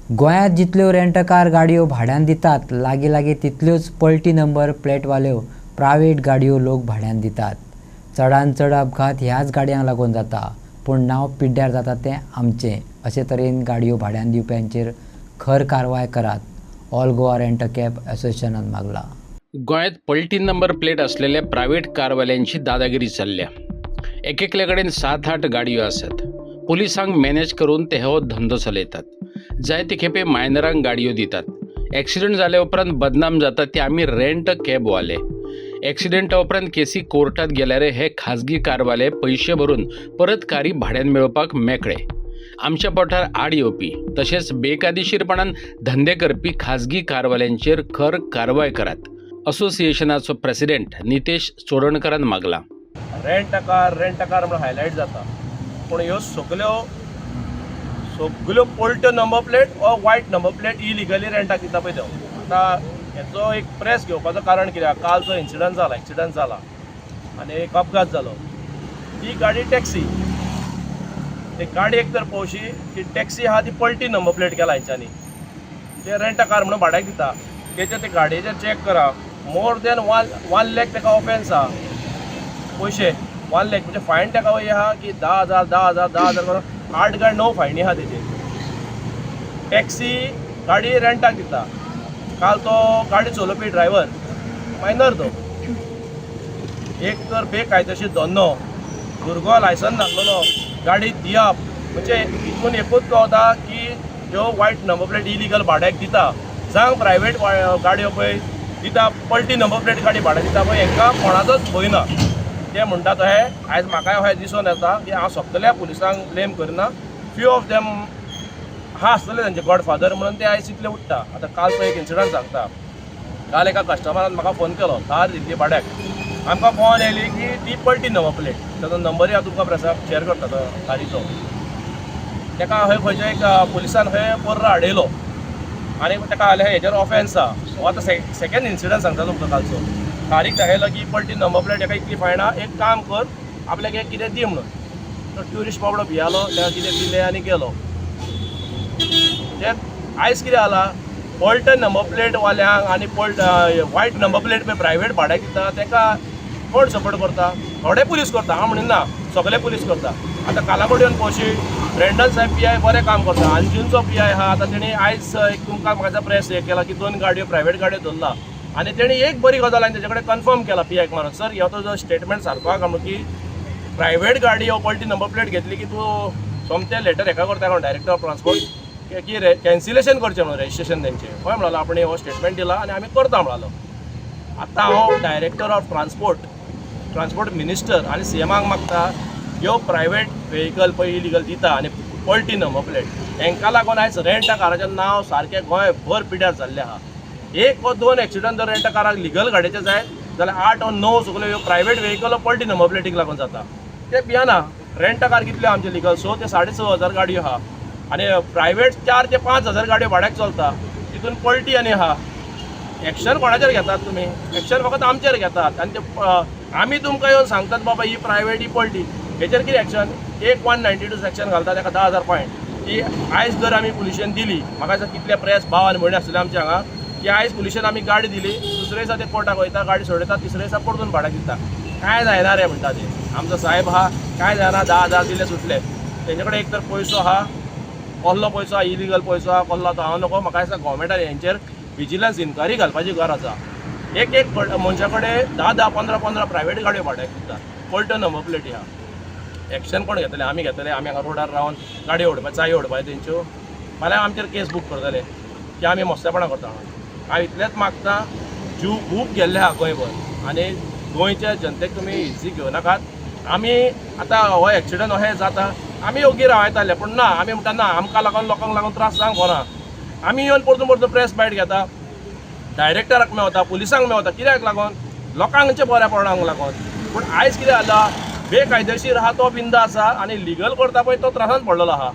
गोंयांत जितल्यो rent car गाडयो भाड्यान दितात लागीं तितल्योच पलटी नंबर प्लेटवाल्यो प्रायवेट गाडयो लोक भाड्यान दितात। चडांत चड अपघात ह्याच गाडयांक लागून जाता, पूण नांव पिड्ड्यार जाता तें आमचें। अशे तरेन गाडयो भाड्यान दिवप्यांचेर खर कारवाय करात, ऑल गोवा रेंट कॅब असोसिएशनान मागला। गोंयांत पलटी नंबर प्लेट असलेल्या प्रायव्हेट कारवाल्यांची दादागिरी चल्ल्या। एकेकल्या कडेन 7-8 गाडयो आसात। पुलिसांक मॅनेज करून ते हो धंदो चलयतात। जायते खेपे मायनरांक गाडयो दितात। एक्सिडेंट जाल्या उपरांत बदनाम जातात ते आमी रेंट कॅबवाले। एक्सिडेंटा उपरांत केसी कोर्टात गेल्यार हे खाजगी कारवाले पयशे भरून परत कारी भाड्यान मेळोवपाक मेकळे। आमच्या पोटार आड येवपी तशेंच बेकायदेशीरपणान धंदे करपी खाजगी कारवाल्यांचेर खर कारवाय करात, असोसिएशनाचो प्रेसिडेंट नितेश चोडणकरान मागला। रेंट कार म्हणून हायलायट जाता, पूण ह्यो सगल्यो पलट्यो नंबर प्लेट वा वायट नंबर प्लेट इलिगली रेंटाक दिता पळय त्यो। आतां हेचो एक प्रेस घेवपाचो कारण कित्याक काल जो एक्सिडंट जाला आनी एक अपघात जालो, ती गाडी टॅक्सी, ती गाडी एक तर पळोवची ती टॅक्सी आहा ती पलटी नंबर प्लेट केला हेंच्यांनी, ते रेंट कार म्हणून भाड्याक दिता। तेच्या ते गाडयेचेर चॅक करा, मोर दॅन 1 लाख ताका ऑफेन्स आहा, पयशे 1 लाख म्हणजे फायन ताका वय आहा की 10,000 करून 8 काय 9 फायनी आहा तेजेर। टॅक्सी गाडी रेंटाक दिता, काल तो गाडी चलोवपी ड्रायव्हर मायनर तो, एक तर बेकायदेशीर धंदो, भुरगो लायसन नासलेलो गाडी दिवप, म्हणजे हितून एकूच गावता की ह्यो वायट नंबर प्लेट इलिगल भाड्याक दिता, जावं प्रायवेट गाडयो पळय दिता पलटी नंबर प्लेट गाडी भाड्याक दिता पळय, हांकां कोणाचोच भंय ना। ते म्हणटा तो हे आयज म्हाकाय अशें दिसून येता की हांव सगळ्या पुलिसांक ब्लेम करना, फ्यू ऑफ देम हा आसतले तांचे गॉडफादर म्हणून ते आयज इतले उठता। आतां काल तो एक इन्सिडंट सांगता, काल एका कस्टमरान म्हाका फोन केलो कार दिल्ली भाड्याक, आमकां कॉल येयली की ती पलटी नंबर प्लेट, ताचो नंबरूय हांव तुमकां प्रेसाक शेअर करता तो गाडीचो। ताका खंयच्या एक पुलिसान खंय पर्र हाडयलो आनी ताका जालें हेजेर ऑफेन्स आहा। हो आतां सेकेंड इन्सिडंट सांगता तुमकां कालचो। तारीख दाखयलो की पलटी नंबर प्लेट हाका इतली फायन आहा, एक काम कर आपल्याक एक कितें दी म्हणून। तो ट्युरिस्ट बाबडो भियालो, ताका कितें दिलें आनी गेलो। आयज कितें जाला, पलट नंबर प्लेट वाल्यांक आनी वायट नंबर प्लेट पळय प्रायवेट भाड्याक दिता ताका कोण सपोर्ट करता? थोडे पुलीस करता, हांव म्हणिना सगळे पुलीस करता। आतां कालाकोड येवन पळोवची, ब्रेंडन साहेब PI बरें काम करता, अंजुनचो PI आहा, आतां तेणी आयज एक तुमकां म्हाका प्रेस हे केला की 2 गाडयो प्रायवेट गाडयो धरला आनी तेणी एक बरी गजाल आनी तेजे कडेन कन्फर्म केला PIक मारून, सर ह्यो तुजो स्टेटमेंट सारको आहा की प्रायवेट गाडी हो पलटी नंबर प्लेट घेतली की तूं सोमतें लेटर हेका करता डायरेक्टर ऑफ ट्रान्सपोर्ट की कॅन्सिलेशन करचें म्हणून रजिस्ट्रेशन तेंचें। हय म्हणलो आपण हो स्टेटमेंट दिला आनी आमी करता म्हणलो। आतां हांव डायरेक्टर ऑफ ट्रान्सपोर्ट मिनिस्टर आनी CMाक मागता, ह्यो प्रायवेट व्हेकल पळय इलिगल दिता आनी पलटी नंबर प्लेट, हांकां लागून आयज रेंट काराचें नांव सारकें गोंयभर पिड्ड्यार जाल्लें आहा। 1 वा 2 एक्सिडंट जर रेंट काराक लिगल गाडयेचे जाय जाल्यार 8 वा 9 सगल्यो ह्यो प्रायवेट व्हेकल पलटी नंबर प्लेटीक लागून जाता। ते भियाना, रेंट कार कितले आमचे लिगल 6 ते 6,500 गाडयो आहा आनी प्रायवेट 4 ते 5,000 गाडयो भाड्याक चलता, तितून पलटी आनी आहा। एक्शन कोणाचेर घेतात तुमी? एक्शन फकत आमचेर घेतात आनी ते आमी तुमकां येवन सांगतात बाबा ही प्रायवेट ही पलटी, हेचेर कितें एक्शन? एक 192 सेक्शन घालता, ताका 10,000 फायन। ती आयज जर आमी पुलिशेन दिली, म्हाका दिसता कितले प्रेस भाव आनी भयणी आसतले आमचे हांगा, की आयज पुलिशेन आमी गाडी दिली, दुसरे दिसा ते कोर्टाक वयता, गाडी सोडयता, तिसरे दिसा परतून भाड्याक दिता। काय जायना रे म्हणटा ते आमचो साहेब आहा, काय जायना, 10,000 दिले सुटले। तेंचे कडेन एक तर पयसो आहा, कसलो पयसो आहा, इलिगल पयसो आहा, कसलो तो हांव नको, म्हाका दिसता गोवोरमेंटान हेंचेर विजिलन्स इन्क्वायरी घालपाची गरज आहा। एक मनशा कडेन 10-10, 15-15 प्रायवेट गाडयो भाड्याक दिता, पलट्यो नंबर प्लेटी आहा। एक्शन कोण घेतले? आमी घेतले। आमी हांगा रोडार रावन गाडी ओडपाय, चावी ओडपाय तेंच्यो, फाल्यां आमचेर केस बूक करतले की आमी मस्तेपणां करता म्हणून। हांव इतलेंच मागता, जीव खूब गेल्ले आहा गोंयभर आनी गोंयच्या जनतेक तुमी इजी घेवं नाकात। आमी आतां हो एक्सिडंट अशें जाता, आमी योग्य रावयताले, पूण ना, आमी म्हणटा ना, आमकां लागून लोकांक लागून त्रास जावंक ना। आमी येवन परतून प्रेस बायट घेता, डायरेक्टराक मेवता, पुलिसांक मेवता, कित्याक लागून? लोकांचे बऱ्या पडोवंक लागून। पूण आयज कितें जाला, बेकायदेशीर आहा तो बिंदास आहा आनी लिगल करता पळय तो त्रासान पडलेलो आहा।